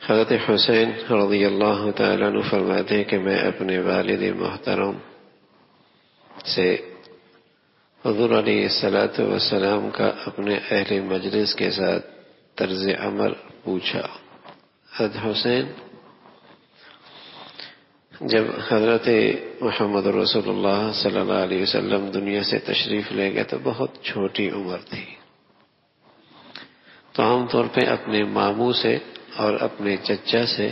حضرت حسین رضی اللہ تعالیٰ عنہ فرماتے ہیں کہ میں اپنے والد محترم سے حضور علیہ الصلوۃ والسلام کا اپنے اہل مجلس کے ساتھ طرز عمل پوچھا۔ حضرت حسین جب حضرت محمد رسول اللہ صلی اللہ علیہ وسلم دنیا سے تشریف لے گئے تو بہت چھوٹی عمر تھی، تو عام طور پہ اپنے ماموں سے اور اپنے چچا سے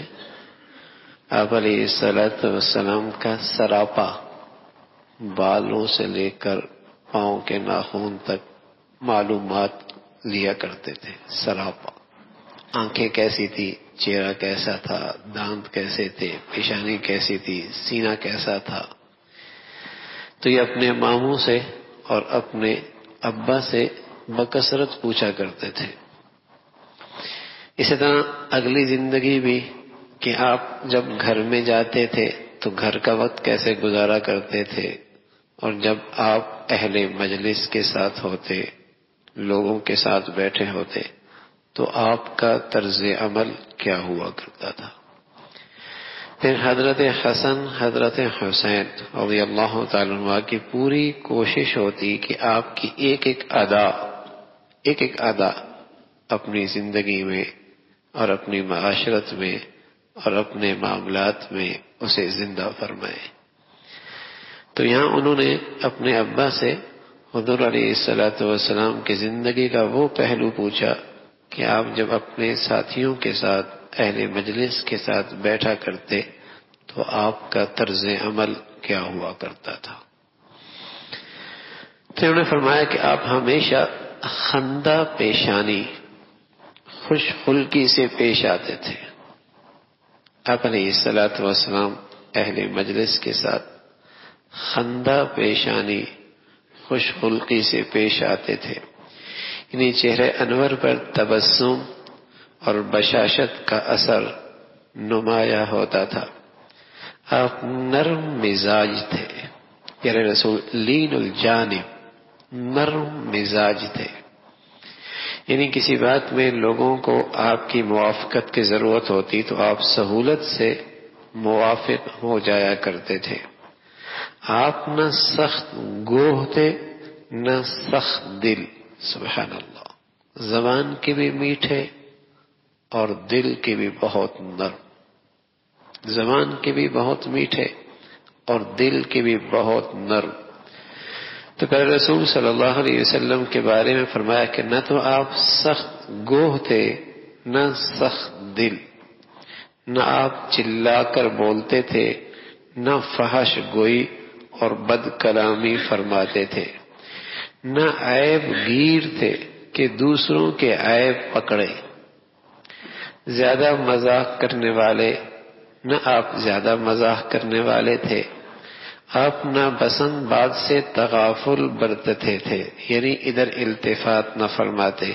آپ علیہ الصلوۃ والسلام کا سراپا، بالوں سے لے کر پاؤں کے ناخن تک معلومات لیا کرتے تھے۔ سراپا، آنکھیں کیسی تھی، چہرہ کیسا تھا، دانت کیسے تھے، پیشانی کیسی تھی، سینہ کیسا تھا، تو یہ اپنے ماموں سے اور اپنے ابا سے بکثرت پوچھا کرتے تھے۔ اسی طرح اگلی زندگی بھی کہ آپ جب گھر میں جاتے تھے تو گھر کا وقت کیسے گزارا کرتے تھے، اور جب آپ اہل مجلس کے ساتھ ہوتے، لوگوں کے ساتھ بیٹھے ہوتے، تو آپ کا طرز عمل کیا ہوا کرتا تھا۔ پھر حضرت حسن حضرت حسین رضی اللہ تعالیٰ عنہ کی پوری کوشش ہوتی کہ آپ کی ایک ایک ادا اپنی زندگی میں اور اپنی معاشرت میں اور اپنے معاملات میں اسے زندہ فرمائے۔ تو یہاں انہوں نے اپنے ابا سے حضور علیہ الصلوۃ والسلام کی زندگی کا وہ پہلو پوچھا کہ آپ جب اپنے ساتھیوں کے ساتھ اہل مجلس کے ساتھ بیٹھا کرتے تو آپ کا طرز عمل کیا ہوا کرتا تھا۔ تو انہوں نے فرمایا کہ آپ ہمیشہ خندہ پیشانی، خوش خلقی سے پیش آتے تھے۔ آپ علیہ الصلوۃ والسلام اہل مجلس کے ساتھ خندہ پیشانی، خوش خلقی سے پیش آتے تھے، یعنی چہرے انور پر تبسم اور بشاشت کا اثر نمایاں ہوتا تھا۔ آپ نرم مزاج تھے، یعنی رسول لین الجانب، نرم مزاج تھے، یعنی کسی بات میں لوگوں کو آپ کی موافقت کی ضرورت ہوتی تو آپ سہولت سے موافق ہو جایا کرتے تھے۔ آپ نہ سخت گوہ تھے نہ سخت دل، سبحان اللہ، زبان کے بھی میٹھے اور دل کے بھی بہت نرم، زبان کے بھی بہت میٹھے اور دل کے بھی بہت نرم۔ تو پھر رسول صلی اللہ علیہ وسلم کے بارے میں فرمایا کہ نہ تو آپ سخت گوہ تھے نہ سخت دل، نہ آپ چلا کر بولتے تھے نہ فحش گوئی اور بد کلامی فرماتے تھے، نہ عیب گیر تھے کہ دوسروں کے عیب پکڑے، زیادہ مزاح کرنے والے نہ آپ زیادہ مزاح کرنے والے تھے۔ آپ نہ پسند بات سے تغافل برتتے تھے، یعنی ادھر التفات نہ فرماتے،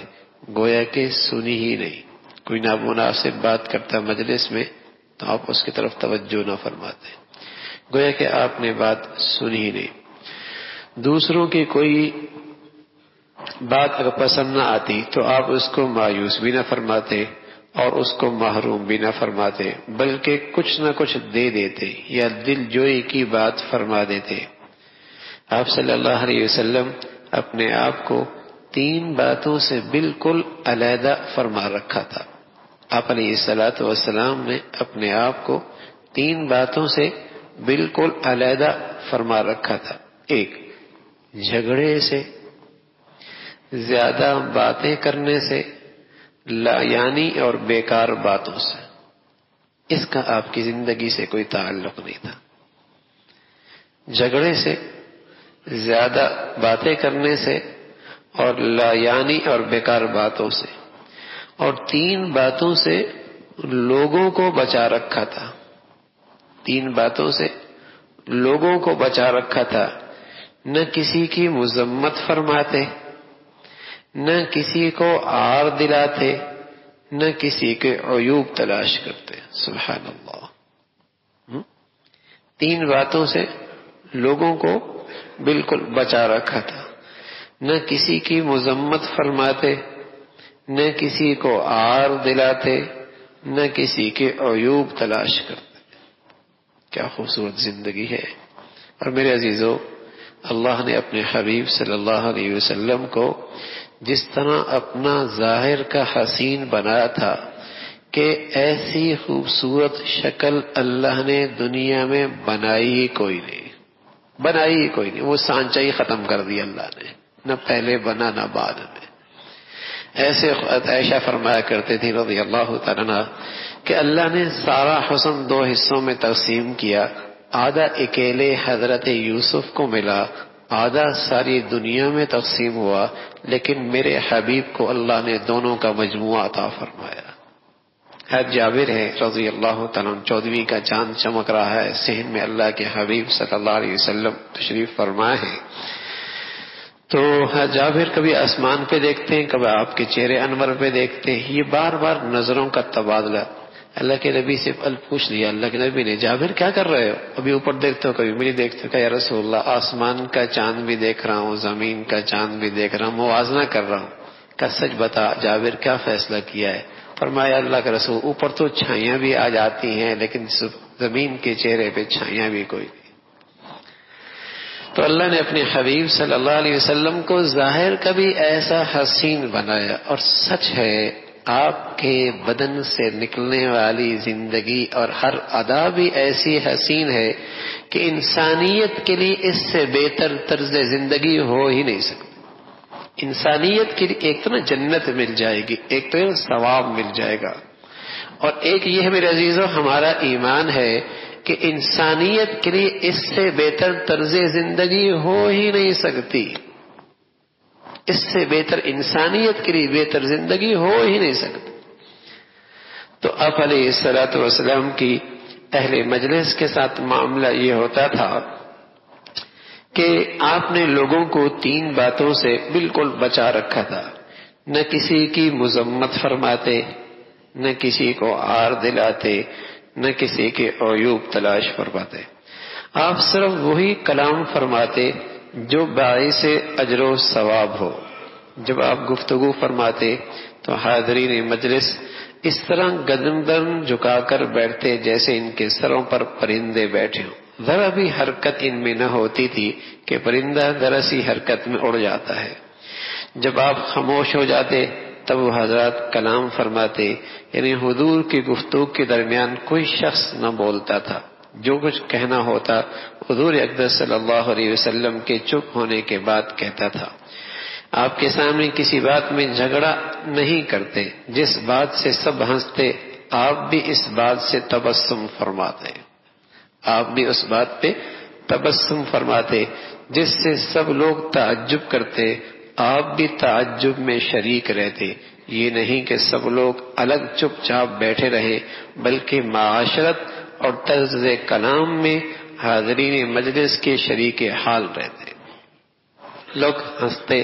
گویا کہ سنی ہی نہیں۔ کوئی نامناسب بات کرتا مجلس میں تو آپ اس کی طرف توجہ نہ فرماتے، گویا کہ آپ نے بات سنی ہی نہیں۔ دوسروں کی کوئی بات اگر پسند نہ آتی تو آپ اس کو مایوس بھی نہ فرماتے اور اس کو محروم بھی نہ فرماتے، بلکہ کچھ نہ کچھ دے دیتے یا دل جوئی کی بات فرما دیتے۔ آپ صلی اللہ علیہ وسلم اپنے آپ کو 3 باتوں سے بالکل علیحدہ فرما رکھا تھا۔ آپ علیہ الصلوۃ والسلام نے اپنے آپ کو 3 باتوں سے بالکل علیحدہ فرما رکھا تھا۔ 1، جھگڑے سے، زیادہ باتیں کرنے سے، لا یعنی اور بیکار باتوں سے، اس کا آپ کی زندگی سے کوئی تعلق نہیں تھا۔ جھگڑے سے، زیادہ باتیں کرنے سے اور لا یعنی اور بیکار باتوں سے، اور 3 باتوں سے لوگوں کو بچا رکھا تھا۔ 3 باتوں سے لوگوں کو بچا رکھا تھا، نہ کسی کی مذمت فرماتے، نہ کسی کو عار دلاتے، نہ کسی کے عیوب تلاش کرتے، سبحان اللہ۔ 3 باتوں سے لوگوں کو بالکل بچا رکھا تھا، نہ کسی کی مذمت فرماتے، نہ کسی کو عار دلاتے، نہ کسی کے عیوب تلاش کرتے. کیا خوبصورت زندگی ہے. اور میرے عزیزو، اللہ نے اپنے حبیب صلی اللہ علیہ وسلم کو جس طرح اپنا ظاہر کا حسین بنایا تھا کہ ایسی خوبصورت شکل اللہ نے دنیا میں بنائی ہی کوئی نہیں. وہ سانچہ ہی ختم کر دیا اللہ نے، نہ پہلے بنا نہ بعد میں. ایسے عائشہ فرمایا کرتے تھی رضی اللہ تعالیٰ عنہ کہ اللہ نے سارا حسن دو حصوں میں تقسیم کیا. آدھا اکیلے حضرت یوسف کو ملا، آدھا ساری دنیا میں تقسیم ہوا، لیکن میرے حبیب کو اللہ نے دونوں کا مجموعہ عطا فرمایا. حضرت جابر ہے رضی اللہ تعالیٰ عنہ، 14ویں کا چاند چمک رہا ہے، صحن میں اللہ کے حبیب صلی اللہ علیہ وسلم تشریف فرمائے ہیں. تو حضرت جابر کبھی آسمان پہ دیکھتے ہیں، کبھی آپ کے چہرے انور پہ دیکھتے ہیں. یہ بار بار نظروں کا تبادلہ. اللہ کے نبی سے پوچھ لیا اللہ کے نبی نے، جابر کیا کر رہے ہو؟ ابھی اوپر دیکھتے ہو کبھی مجھے دیکھتے ہو؟ کہ یا رسول اللہ آسمان کا چاند بھی دیکھ رہا ہوں، زمین کا چاند بھی دیکھ رہا ہوں، موازنہ کر رہا ہوں. کہ سچ بتا جابر کیا فیصلہ کیا ہے؟ فرمایا اللہ کے رسول، اوپر تو چھائیاں بھی آ جاتی ہیں لیکن زمین کے چہرے پہ چھائیاں بھی کوئی نہیں. تو اللہ نے اپنے حبیب صلی اللہ علیہ وسلم کو ظاہر کا بھی ایسا حسین بنایا. اور سچ ہے آپ کے بدن سے نکلنے والی زندگی اور ہر ادا بھی ایسی حسین ہے کہ انسانیت کے لیے اس سے بہتر طرز زندگی ہو ہی نہیں سکتی. انسانیت کے لیے ایک تو نا جنت مل جائے گی، ایک تو ثواب مل جائے گا، اور ایک یہ ہے میرے عزیزو ہمارا ایمان ہے کہ انسانیت کے لیے اس سے بہتر طرز زندگی ہو ہی نہیں سکتی. اس سے بہتر انسانیت کے لیے بہتر زندگی ہو ہی نہیں سکتی. تو آپ علیہ الصلوۃ والسلام کی اہل مجلس کے ساتھ معاملہ یہ ہوتا تھا کہ آپ نے لوگوں کو 3 باتوں سے بالکل بچا رکھا تھا. نہ کسی کی مذمت فرماتے، نہ کسی کو عار دلاتے، نہ کسی کے عیوب تلاش فرماتے. آپ صرف وہی کلام فرماتے جو باعث اجر و ثواب ہو. جب آپ گفتگو فرماتے تو حاضرین مجلس اس طرح گردن جھکا کر بیٹھتے جیسے ان کے سروں پر پرندے بیٹھے ہوں. ذرا بھی حرکت ان میں نہ ہوتی تھی کہ پرندہ ذرا سی حرکت میں اڑ جاتا ہے. جب آپ خاموش ہو جاتے تب وہ حضرات کلام فرماتے، یعنی حضور کی گفتگو کے درمیان کوئی شخص نہ بولتا تھا. جو کچھ کہنا ہوتا حضور اقدس صلی اللہ علیہ وسلم کے چپ ہونے کے بعد کہتا تھا. آپ کے سامنے کسی بات میں جھگڑا نہیں کرتے. جس بات سے سب ہنستے آپ بھی اس بات سے تبسم فرماتے. آپ بھی اس بات پہ تبسم فرماتے. جس سے سب لوگ تعجب کرتے آپ بھی تعجب میں شریک رہتے. یہ نہیں کہ سب لوگ الگ چپ چاپ بیٹھے رہے، بلکہ معاشرت اور طرز کلام میں حاضرین مجلس کے شریک حال رہتے. لوگ ہنستے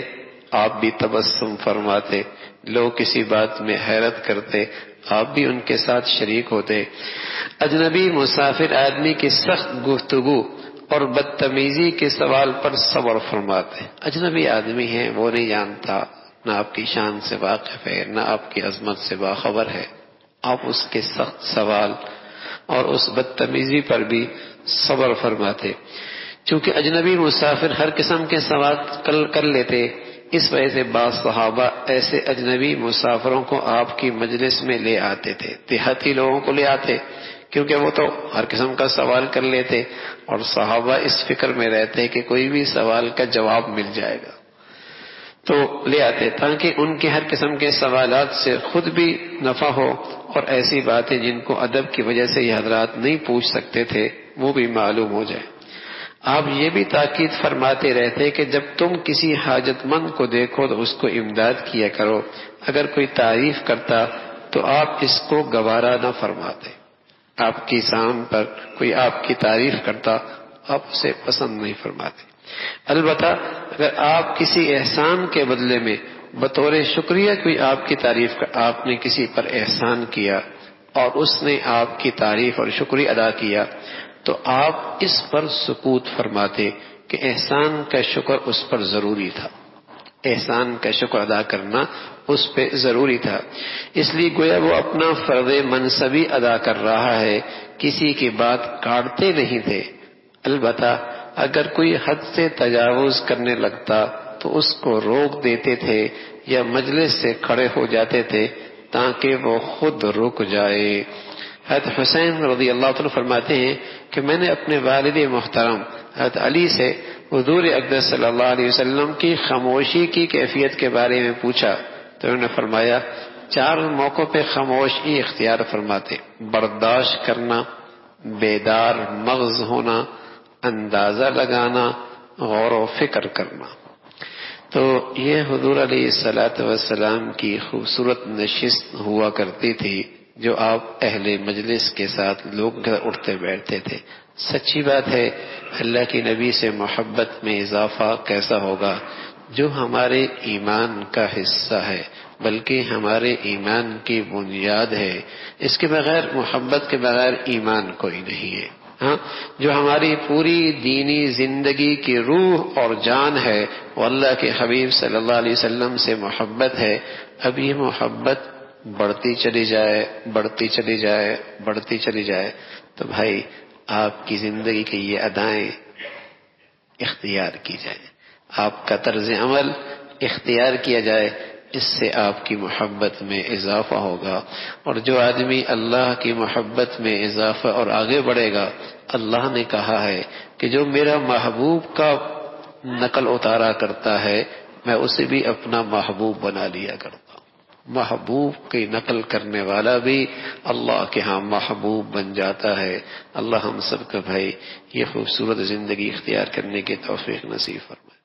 آپ بھی تبسم فرماتے. لوگ کسی بات میں حیرت کرتے آپ بھی ان کے ساتھ شریک ہوتے. اجنبی مسافر آدمی کی سخت گفتگو اور بدتمیزی کے سوال پر صبر فرماتے. اجنبی آدمی ہے، وہ نہیں جانتا، نہ آپ کی شان سے واقف ہے، نہ آپ کی عظمت سے باخبر ہے. آپ اس کے سخت سوال اور اس بدتمیزی پر بھی صبر فرماتے. چونکہ اجنبی مسافر ہر قسم کے سوال کر لیتے، اس وجہ سے بعض صحابہ ایسے اجنبی مسافروں کو آپ کی مجلس میں لے آتے تھے. دیہاتی لوگوں کو لے آتے کیونکہ وہ تو ہر قسم کا سوال کر لیتے، اور صحابہ اس فکر میں رہتے کہ کوئی بھی سوال کا جواب مل جائے گا، تو لے آتے تاکہ ان کے ہر قسم کے سوالات سے خود بھی نفع ہو، اور ایسی باتیں جن کو ادب کی وجہ سے یہ حضرات نہیں پوچھ سکتے تھے وہ بھی معلوم ہو جائے. آپ یہ بھی تاکید فرماتے رہتے کہ جب تم کسی حاجت مند کو دیکھو تو اس کو امداد کیا کرو. اگر کوئی تعریف کرتا تو آپ اس کو گوارا نہ فرماتے. آپ کی شان پر کوئی آپ کی تعریف کرتا آپ اسے پسند نہیں فرماتے. البتہ اگر آپ کسی احسان کے بدلے میں بطور شکریہ کوئی آپ کی تعریف آپ نے کسی پر احسان کیا اور اس نے آپ کی تعریف اور شکریہ ادا کیا تو آپ اس پر سکوت فرماتے کہ احسان کا شکر اس پر ضروری تھا. احسان کا شکر ادا کرنا اس پہ ضروری تھا. اس لیے گویا وہ اپنا فرض منصبی ادا کر رہا ہے، کسی کی بات کاٹتے نہیں تھے. البتہ اگر کوئی حد سے تجاوز کرنے لگتا تو اس کو روک دیتے تھے یا مجلس سے کھڑے ہو جاتے تھے تاکہ وہ خود رک جائے. حضرت حسین رضی اللہ عنہ فرماتے ہیں کہ میں نے اپنے والد محترم حضرت علی سے حضور اقدس صلی اللہ علیہ وسلم کی خاموشی کی کیفیت کے بارے میں پوچھا تو انہوں نے فرمایا 4 موقعوں پہ خاموشی اختیار فرماتے: برداشت کرنا، بیدار مغز ہونا، اندازہ لگانا، غور و فکر کرنا. تو یہ حضور علیہ الصلوۃ والسلام کی خوبصورت نشست ہوا کرتی تھی جو آپ اہل مجلس کے ساتھ لوگ اٹھتے بیٹھتے تھے. سچی بات ہے، اللہ کی نبی سے محبت میں اضافہ کیسا ہوگا جو ہمارے ایمان کا حصہ ہے، بلکہ ہمارے ایمان کی بنیاد ہے. اس کے بغیر، محبت کے بغیر ایمان کوئی نہیں ہے. ہاں، جو ہماری پوری دینی زندگی کی روح اور جان ہے وہ اللہ کے حبیب صلی اللہ علیہ وسلم سے محبت ہے. اب یہ محبت بڑھتی چلی جائے، بڑھتی چلی جائے، بڑھتی چلی جائے تو بھائی آپ کی زندگی کی یہ ادائیں اختیار کی جائیں، آپ کا طرز عمل اختیار کیا جائے، اس سے آپ کی محبت میں اضافہ ہوگا. اور جو آدمی اللہ کی محبت میں اضافہ اور آگے بڑھے گا، اللہ نے کہا ہے کہ جو میرا محبوب کا نقل اتارا کرتا ہے میں اسے بھی اپنا محبوب بنا لیا کرتا ہوں. محبوب کی نقل کرنے والا بھی اللہ کے ہاں محبوب بن جاتا ہے. اللہ ہم سب کا بھائی یہ خوبصورت زندگی اختیار کرنے کی توفیق نصیب فرمائے.